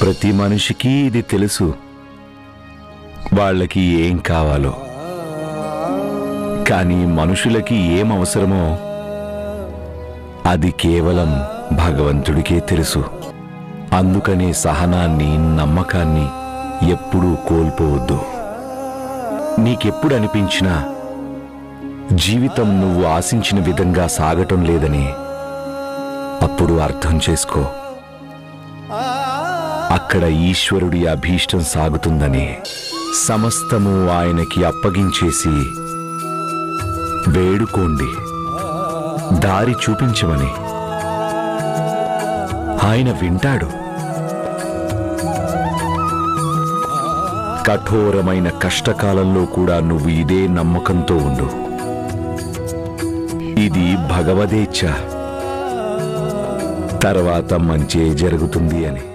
ప్రతి మనిషికి ఇది తెలుసు, వాళ్ళకి ఏం కావాలో. కానీ మనుషులకి ఏం అవసరమో అది కేవలం భగవంతుడికే తెలుసు. అందుకనే సహనాన్ని, నమ్మకాన్ని ఎప్పుడూ కోల్పోవద్దు. నీకెప్పుడు అనిపించినా జీవితం నువ్వు ఆశించిన విధంగా సాగటం లేదని అప్పుడు అర్థం చేసుకో. అక్కడ ఈశ్వరుడి అభీష్టం సాగుతుందని. సమస్తము ఆయనకి అప్పగించేసి వేడుకోండి, దారి చూపించమని. ఆయన వింటాడు. కఠోరమైన కష్టకాలంలో కూడా నువ్వు ఇదే నమ్మకంతో ఉండు. ఇది భగవదేచ్ఛ, తర్వాత మంచే జరుగుతుంది అని.